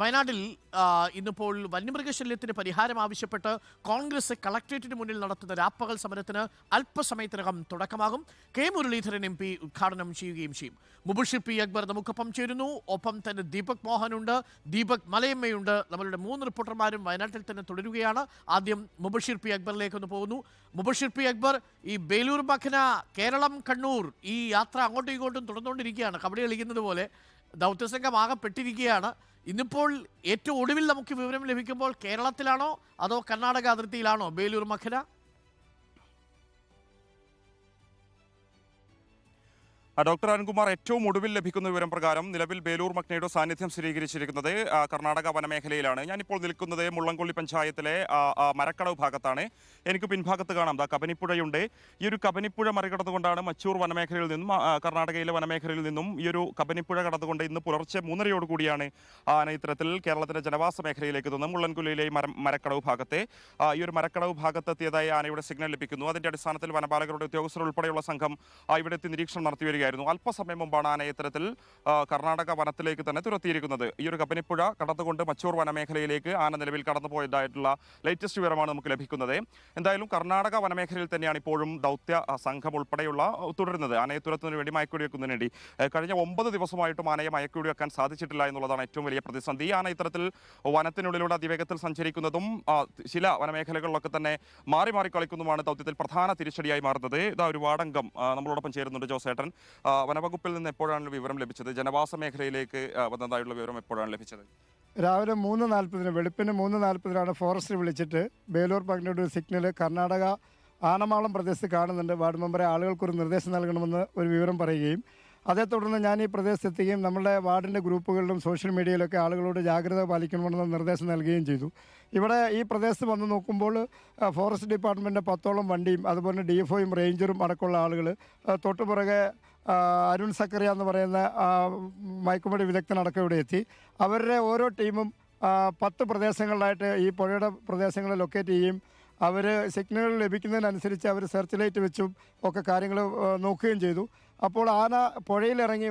വയനാട്ടിൽ ഇന്നിപ്പോൾ വന്യമൃഗശല്യത്തിന് പരിഹാരം ആവശ്യപ്പെട്ട് കോൺഗ്രസ് കളക്ട്രേറ്റിന് മുന്നിൽ നടത്തുന്ന രാപ്പകൽ സമരത്തിന് അല്പസമയത്തിനകം തുടക്കമാകും. കെ മുരളീധരൻ എം പി ഉദ്ഘാടനം ചെയ്യുകയും ചെയ്യും. മുബഷിർ പി അക്ബർ നമുക്കൊപ്പം ചേരുന്നു. ഒപ്പം തന്നെ ദീപക് മോഹനുണ്ട്, ദീപക് മലയമ്മയുണ്ട്. നമ്മളുടെ 3 റിപ്പോർട്ടർമാരും വയനാട്ടിൽ തന്നെ തുടരുകയാണ്. ആദ്യം മുബഷിർ പി അക്ബറിലേക്ക് ഒന്ന് പോകുന്നു. മുബഷിർ പി അക്ബർ, ഈ ബേലൂർ മഖന, കേരളം, കണ്ണൂർ, ഈ യാത്ര അങ്ങോട്ടും ഇങ്ങോട്ടും തുടർന്നുകൊണ്ടിരിക്കുകയാണ്. കബഡി കളിക്കുന്നത് പോലെ ദൗത്യസംഘം ആകെ പെട്ടിരിക്കുകയാണ്. ഇന്നിപ്പോൾ ഏറ്റവും ഒടുവിൽ നമുക്ക് വിവരം ലഭിക്കുമ്പോൾ കേരളത്തിലാണോ അതോ കർണാടക അതിർത്തിയിലാണോ ബേലൂർ മഖന? ഡോക്ടർ അരുൺകുമാർ, ഏറ്റവും ഒടുവിൽ ലഭിക്കുന്ന വിവരം പ്രകാരം നിലവിൽ ബേലൂർ മഖ്നയുടെ സാന്നിധ്യം സ്ഥിരീകരിച്ചിരിക്കുന്നത് കർണാടക വനമേഖലയിലാണ്. ഞാനിപ്പോൾ നിൽക്കുന്നത് മുള്ളംകൊല്ലി പഞ്ചായത്തിലെ മരക്കടവ് ഭാഗത്താണ്. എനിക്ക് പിൻഭാഗത്ത് കാണാം കബനിപ്പുഴയുണ്ട്. ഈ ഒരു കബനിപ്പുഴ മറികടന്നുകൊണ്ടാണ് മച്ചൂർ വനമേഖലയിൽ നിന്നും കർണാടകയിലെ വനമേഖലയിൽ നിന്നും ഈ ഒരു കബനിപ്പുഴ കടന്നുകൊണ്ട് ഇന്ന് പുലർച്ചെ 3:30 കൂടിയാണ് ആന ഇത്തരത്തിൽ കേരളത്തിന്റെ ജനവാസ മേഖലയിലേക്ക് എത്തുന്നത്. മുള്ളൻകൊല്ലിയിലെ മരക്കടവ് ഭാഗത്തെ ഈ ഒരു മരക്കടവ് ഭാഗത്തെത്തിയതായി ആനയുടെ സിഗ്നൽ ലഭിക്കുന്നു. അതിന്റെ അടിസ്ഥാനത്തിൽ വനപാലകരുടെ ഉദ്യോഗസ്ഥർ ഉൾപ്പെടെയുള്ള സംഘം ഇവിടെ എത്തി നിരീക്ഷണം നടത്തി വരികയായിരുന്നു. അല്പസമയം മുമ്പാണ് ആന ഇത്തരത്തിൽ കർണാടക വനത്തിലേക്ക് തന്നെ തുരത്തിയിരിക്കുന്നത്. ഈ ഒരു കബനിപ്പുഴ കടന്നുകൊണ്ട് മച്ചൂർ വനമേഖലയിലേക്ക് ആന നിലവിൽ കടന്നുപോയതായിട്ടുള്ള ലേറ്റസ്റ്റ് വിവരമാണ് നമുക്ക് ലഭിക്കുന്നത്. എന്തായാലും കർണാടക വനമേഖലയിൽ തന്നെയാണ് ഇപ്പോഴും ദൗത്യ സംഘം ഉൾപ്പെടെയുള്ള തുടരുന്നത്. ആനയെ തുരത്തുന്നതിന് വേണ്ടി മയക്കുവെടി വെക്കുന്നതിന് വേണ്ടി കഴിഞ്ഞ 9 ദിവസമായിട്ടും ആനയെ മയക്കുവെടി വെക്കാൻ സാധിച്ചിട്ടില്ല എന്നുള്ളതാണ് ഏറ്റവും വലിയ പ്രതിസന്ധി. ആന ഇത്തരത്തിൽ വനത്തിനുള്ളിലൂടെ അതിവേഗത്തിൽ സഞ്ചരിക്കുന്നതും ചില വനമേഖലകളിലൊക്കെ തന്നെ മാറി മാറി കളിക്കുന്നതുമാണ് ദൗത്യത്തിൽ പ്രധാന തിരിച്ചടിയായി മാറുന്നത്. ഇതാ ഒരു വാടങ്കം നമ്മളോടൊപ്പം ചേരുന്നുണ്ട്. ജോസേട്ടൻ, വനവകുപ്പിൽ നിന്ന് എപ്പോഴാണ് വിവരം ലഭിച്ചത്? ജനവാസ മേഖലയിലേക്ക് വന്നതായുള്ള വിവരം എപ്പോഴാണ് ലഭിച്ചത്? രാവിലെ 3:40 വെളുപ്പിന് 3:40 ഫോറസ്റ്റ് വിളിച്ചിട്ട് ബേലൂർ മഖ്നയുടെ ഒരു സിഗ്നൽ കർണാടക ആനമാളം പ്രദേശത്ത് കാണുന്നുണ്ട്, വാർഡ് മെമ്പറെ ആളുകൾക്കൊരു നിർദ്ദേശം നൽകണമെന്ന് ഒരു വിവരം പറയുകയും അതേ തുടർന്ന് ഞാൻ ഈ പ്രദേശത്തെത്തുകയും നമ്മുടെ വാർഡിൻ്റെ ഗ്രൂപ്പുകളിലും സോഷ്യൽ മീഡിയയിലൊക്കെ ആളുകളോട് ജാഗ്രത പാലിക്കണമെന്ന് നിർദ്ദേശം നൽകുകയും ചെയ്തു. ഇവിടെ ഈ പ്രദേശത്ത് വന്ന് നോക്കുമ്പോൾ ഫോറസ്റ്റ് ഡിപ്പാർട്ട്മെൻറ്റിൻ്റെ 10ഓളം വണ്ടിയും അതുപോലെ DFOയും റേഞ്ചറും അടക്കമുള്ള ആളുകൾ, തൊട്ടുപുറകെ അരുൺ സക്കറിയ എന്ന് പറയുന്ന മയക്കുമടി വിദഗ്ധനടക്കം ഇവിടെ എത്തി. അവരുടെ ഓരോ ടീമും 10 പ്രദേശങ്ങളിലായിട്ട് ഈ പുഴയുടെ പ്രദേശങ്ങൾ ലൊക്കേറ്റ് ചെയ്യുകയും അവർ സിഗ്നലുകൾ ലഭിക്കുന്നതിനനുസരിച്ച് അവർ സെർച്ച് ലൈറ്റ് വെച്ചും ഒക്കെ കാര്യങ്ങൾ നോക്കുകയും ചെയ്തു. അപ്പോൾ ആന പുഴയിലിറങ്ങി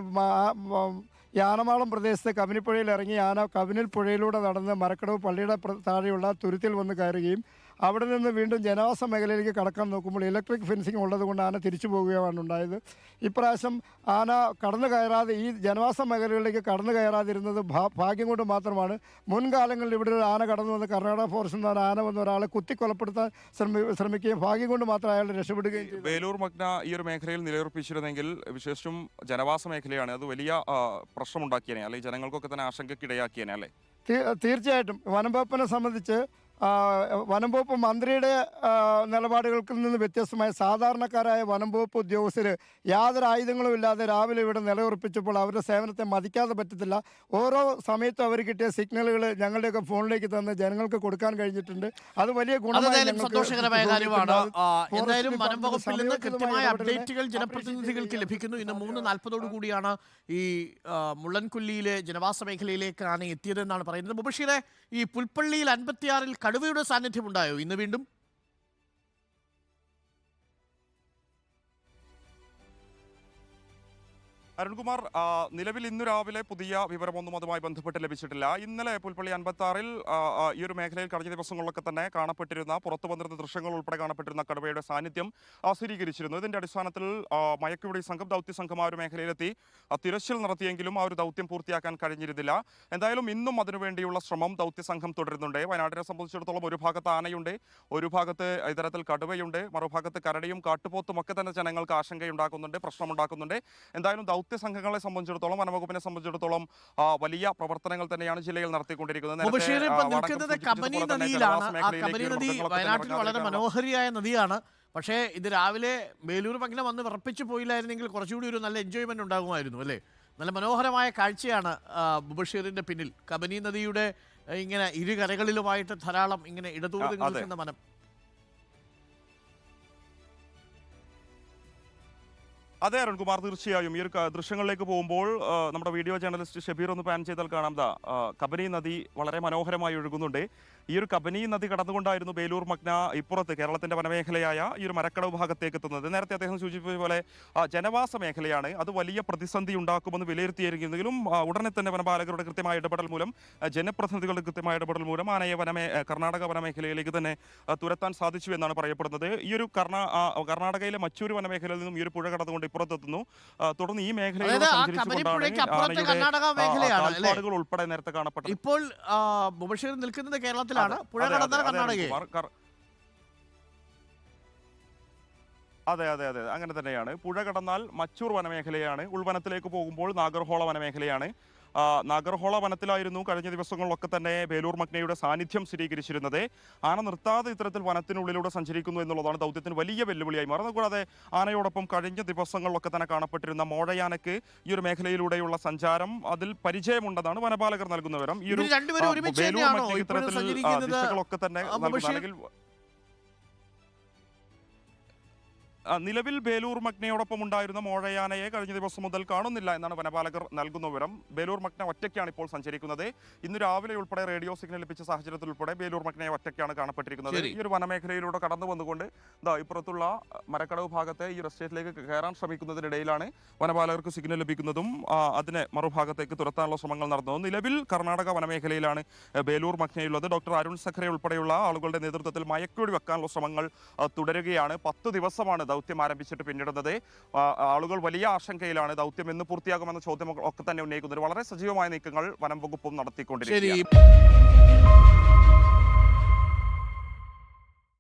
ഈ ആനമാളം പ്രദേശത്ത് കബനിപ്പുഴയിൽ ഇറങ്ങി ആന കബനിൽ പുഴയിലൂടെ നടന്ന് മരക്കടവ് പള്ളിയുടെ താഴെയുള്ള തുരുത്തിൽ വന്ന് കയറുകയും അവിടെ നിന്ന് വീണ്ടും ജനവാസ മേഖലയിലേക്ക് കടക്കാൻ നോക്കുമ്പോൾ ഇലക്ട്രിക് ഫെൻസിങ് ഉള്ളതുകൊണ്ട് ആന തിരിച്ചു പോവുകയാണ് ഉണ്ടായത്. ഇപ്രാവശ്യം ആന കടന്നു കയറാതെ ഈ ജനവാസ മേഖലകളിലേക്ക് കടന്നു കയറാതിരുന്നത് ഭാഗ്യം കൊണ്ട് മാത്രമാണ്. മുൻകാലങ്ങളിൽ ഇവിടെ ഒരു ആന കടന്നു വന്ന് കർണാടക ഫോറസ്റ്റിൽ നിന്ന് ആന വന്ന ഒരാളെ കുത്തിക്കൊലപ്പെടുത്താൻ ശ്രമിക്കുകയും ഭാഗ്യം കൊണ്ട് മാത്രം അയാൾ രക്ഷപ്പെടുകയും ചെയ്തു. ബേലൂർ മഖ്ന ഈ ഒരു മേഖലയിൽ നിലയുറപ്പിച്ചിരുന്നെങ്കിൽ വിശേഷിച്ചും ജനവാസ മേഖലയാണ്, അത് വലിയ പ്രശ്നമുണ്ടാക്കിയേനെ, അല്ലെങ്കിൽ ജനങ്ങൾക്കൊക്കെ തന്നെ ആശങ്കയ്ക്കിടയാക്കിയേനെ അല്ലേ? തീർച്ചയായിട്ടും വനം വകുപ്പിനെ സംബന്ധിച്ച് വനം വകുപ്പ് മന്ത്രിയുടെ നിലപാടുകൾക്ക് നിന്ന് വ്യത്യസ്തമായ സാധാരണക്കാരായ വനം വകുപ്പ് ഉദ്യോഗസ്ഥർ യാതൊരു ആയുധങ്ങളും ഇല്ലാതെ രാവിലെ ഇവിടെ നിലയുറപ്പിച്ചപ്പോൾ അവരുടെ സേവനത്തെ മതിക്കാതെ പറ്റത്തില്ല. ഓരോ സമയത്തും അവർ കിട്ടിയ സിഗ്നലുകൾ ഞങ്ങളുടെയൊക്കെ ഫോണിലേക്ക് തന്ന് ജനങ്ങൾക്ക് കൊടുക്കാൻ കഴിഞ്ഞിട്ടുണ്ട്. അത് വലിയ സന്തോഷകരമായ കാര്യമാണ്. എന്തായാലും വനം വകുപ്പിൽ നിന്ന് കൃത്യമായ അപ്ഡേറ്റുകൾ ജനപ്രതിനിധികൾക്ക് ലഭിക്കുന്നു. ഇന്ന് 3:40 കൂടിയാണ് ഈ മുള്ളൻകൊല്ലിയിലെ ജനവാസ മേഖലയിലേക്കാണ് എത്തിയതെന്നാണ് പറയുന്നത്. മുബഷീറെ, ഈ പുൽപ്പള്ളിയിൽ 56-ൽ കടുവയുടെ സാന്നിധ്യം ഉണ്ടായോ ഇന്ന് വീണ്ടും? അരുൺകുമാർ, നിലവിൽ ഇന്നു രാവിലെ പുതിയ വിവരമൊന്നും അതുമായി ബന്ധപ്പെട്ട് ലഭിച്ചിട്ടില്ല. ഇന്നലെ പുൽപ്പള്ളി 56-ൽ ഈ ഒരു മേഖലയിൽ കഴിഞ്ഞ ദിവസങ്ങളിലൊക്കെ തന്നെ കാണപ്പെട്ടിരുന്ന, പുറത്തു വന്നിരുന്ന ദൃശ്യങ്ങൾ ഉൾപ്പെടെ കാണപ്പെട്ടിരുന്ന കടുവയുടെ സാന്നിധ്യം സ്ഥിരീകരിച്ചിരുന്നു. ഇതിന്റെ അടിസ്ഥാനത്തിൽ മയക്കുവെടി സംഘം, ദൗത്യ സംഘം ആ ഒരു മേഖലയിലെത്തി തിരച്ചിൽ നടത്തിയെങ്കിലും ആ ഒരു ദൗത്യം പൂർത്തിയാക്കാൻ കഴിഞ്ഞിരുന്നില്ല. എന്തായാലും ഇന്നും അതിനുവേണ്ടിയുള്ള ശ്രമം ദൗത്യ സംഘം തുടരുന്നുണ്ട്. വയനാടിനെ സംബന്ധിച്ചിടത്തോളം ഒരു ഭാഗത്ത് ആനയുണ്ട്, ഒരു ഭാഗത്ത് ഇത്തരത്തിൽ കടുവയുണ്ട്, മറുഭാഗത്ത് കരടിയും കാട്ടുപോത്തും ഒക്കെ തന്നെ ജനങ്ങൾക്ക് ആശങ്കയുണ്ടാക്കുന്നുണ്ട്, പ്രശ്നമുണ്ടാക്കുന്നുണ്ട്. എന്തായാലും സംഘങ്ങളെ സംബന്ധിച്ചിടത്തോളം, വനവകുപ്പിനെ സംബന്ധിച്ചിടത്തോളം വലിയ പ്രവർത്തനങ്ങൾ തന്നെയാണ് ജില്ലയിൽ നടത്തിക്കൊണ്ടിരിക്കുന്നത്. കബനി നദിയിലാണ്. ആ കബനി നദി വയനാട്ടിൽ വളരെ മനോഹരിയായ നദിയാണ്. പക്ഷേ ഇത് രാവിലെ ബേലൂർ മഖ്ന വന്ന് വിറപ്പിച്ചു പോയില്ലായിരുന്നെങ്കിൽ കുറച്ചുകൂടി ഒരു നല്ല എൻജോയ്മെന്റ് ഉണ്ടാകുമായിരുന്നു അല്ലേ? നല്ല മനോഹരമായ കാഴ്ചയാണ് മുബഷീറിന്റെ പിന്നിൽ. കബനി നദിയുടെ ഇങ്ങനെ ഇരുകരകളിലുമായിട്ട് ധാരാളം ഇങ്ങനെ ഇടതൂർന്ന് നിൽക്കുന്ന വനം. അതെ അരുൺകുമാർ, തീർച്ചയായും ഈ ഒരു ദൃശ്യങ്ങളിലേക്ക് പോകുമ്പോൾ നമ്മുടെ വീഡിയോ ജേർണലിസ്റ്റ് ഷബീർ ഒന്ന് പാൻ ചെയ്താൽ കാണാം കബനി നദി വളരെ മനോഹരമായി ഒഴുകുന്നുണ്ട്. ഈ ഒരു കബനി നദി കടന്നുകൊണ്ടായിരുന്നു ബേലൂർ മഗ്ന ഇപ്പുറത്ത് കേരളത്തിന്റെ വനമേഖലയായ ഈ ഒരു മരക്കടവ് ഭാഗത്തേക്ക് എത്തുന്നത്. നേരത്തെ അദ്ദേഹം സൂചിപ്പിച്ച പോലെ ജനവാസ മേഖലയാണ്, അത് വലിയ പ്രതിസന്ധി ഉണ്ടാക്കുമെന്ന് വിലയിരുത്തിയിരിക്കുന്നെങ്കിലും ഉടനെ തന്നെ വനപാലകരുടെ കൃത്യമായ ഇടപെടൽ മൂലം, ജനപ്രതിനിധികളുടെ കൃത്യമായ ഇടപെടൽ മൂലം ആനയെ കർണാടക വനമേഖലയിലേക്ക് തന്നെ തുരത്താൻ സാധിച്ചു എന്നാണ് പറയപ്പെടുന്നത്. ഈ ഒരു കർണാടകയിലെ മറ്റൊരു വനമേഖലയിൽ നിന്നും ഈ ഒരു പുഴ കടന്നുകൊണ്ട് ഇപ്പുറത്തെത്തുന്നു. തുടർന്ന് ഈ മേഖലയിലൂടെ സഞ്ചരിച്ചുകൊണ്ടാണ് ഉൾപ്പെടെ നേരത്തെ കാണപ്പെട്ടത്. ഇപ്പോൾ മുബഷീർ നിൽക്കുന്നത് കേരളത്തിലാണ്, പുഴ കടന്നാൽ കർണാടകയിൽ. അതെ അതെ അതെ അങ്ങനെ തന്നെയാണ്. പുഴ കടന്നാൽ മച്ചൂർ വനമേഖലയാണ്, ഉൾവനത്തിലേക്ക് പോകുമ്പോൾ നാഗർഹോള വനമേഖലയാണ്. നാഗർഹോള വനത്തിലായിരുന്നു കഴിഞ്ഞ ദിവസങ്ങളിലൊക്കെ തന്നെ ബേലൂർ മഗ്നയുടെ സാന്നിധ്യം സ്ഥിരീകരിച്ചിരുന്നത്. ആന നിർത്താതെ ഇത്തരത്തിൽ വനത്തിനുള്ളിലൂടെ സഞ്ചരിക്കുന്നു എന്നുള്ളതാണ് ദൗത്യത്തിന് വലിയ വെല്ലുവിളിയായി മാറുന്നത്. കൂടാതെ ആനയോടൊപ്പം കഴിഞ്ഞ ദിവസങ്ങളിലൊക്കെ തന്നെ കാണപ്പെട്ടിരുന്ന മോഴയാനയ്ക്ക് ഈ ഒരു മേഖലയിലൂടെയുള്ള സഞ്ചാരം അതിൽ പരിചയമുണ്ടെന്നാണ് വനപാലകർ നൽകുന്ന വിവരം. ഈ ഒരു ബേലൂർ മഗ്നയ്ക്ക് ഇത്തരത്തിൽ ദിശകളൊക്കെ തന്നെ അല്ലെങ്കിൽ നിലവിൽ ബേലൂർ മഗ്നയോടൊപ്പം ഉണ്ടായിരുന്ന മോഴയാനയെ കഴിഞ്ഞ ദിവസം മുതൽ കാണുന്നില്ല എന്നാണ് വനപാലകർ നൽകുന്ന വിവരം. ബേലൂർ മഗ്ന ഒറ്റയ്ക്കാണ് ഇപ്പോൾ സഞ്ചരിക്കുന്നത്. ഇന്ന് രാവിലെ ഉൾപ്പെടെ റേഡിയോ സിഗ്നൽ ലഭിച്ച സാഹചര്യത്തിൽ ഉൾപ്പെടെ ബേലൂർ മഗ്നയെ ഒറ്റയ്ക്കാണ് കാണപ്പെട്ടിരിക്കുന്നത്. ഈ ഒരു വനമേഖലയിലൂടെ കടന്നു വന്നുകൊണ്ട് ഇപ്പുറത്തുള്ള മരക്കടവ് ഭാഗത്തെ ഈ എസ്റ്റേറ്റിലേക്ക് കയറാൻ ശ്രമിക്കുന്നതിനിടയിലാണ് വനപാലകർക്ക് സിഗ്നൽ ലഭിക്കുന്നതും അതിനെ മറുഭാഗത്തേക്ക് തുരത്താനുള്ള ശ്രമങ്ങൾ നടന്നതും. നിലവിൽ കർണാടക വനമേഖലയിലാണ് ബേലൂർ മഗ്നയുള്ളത്. ഡോക്ടർ അരുൺ സഖറെ ഉൾപ്പെടെയുള്ള ആളുകളുടെ നേതൃത്വത്തിൽ മയക്കുവെടി വെക്കാനുള്ള ശ്രമങ്ങൾ തുടരുകയാണ്. 10 ദിവസമാണ് ദൗത്യം ആരംഭിച്ചിട്ട് പിന്നിടുന്നത്. ആളുകൾ വലിയ ആശങ്കയിലാണ്. ദൗത്യം എന്ന് പൂർത്തിയാകുമെന്ന ചോദ്യം ഒക്കെ തന്നെ ഉന്നയിക്കുന്നത്. വളരെ സജീവമായ നീക്കങ്ങൾ വനം വകുപ്പും നടത്തിക്കൊണ്ടിരിക്കുകയാണ്.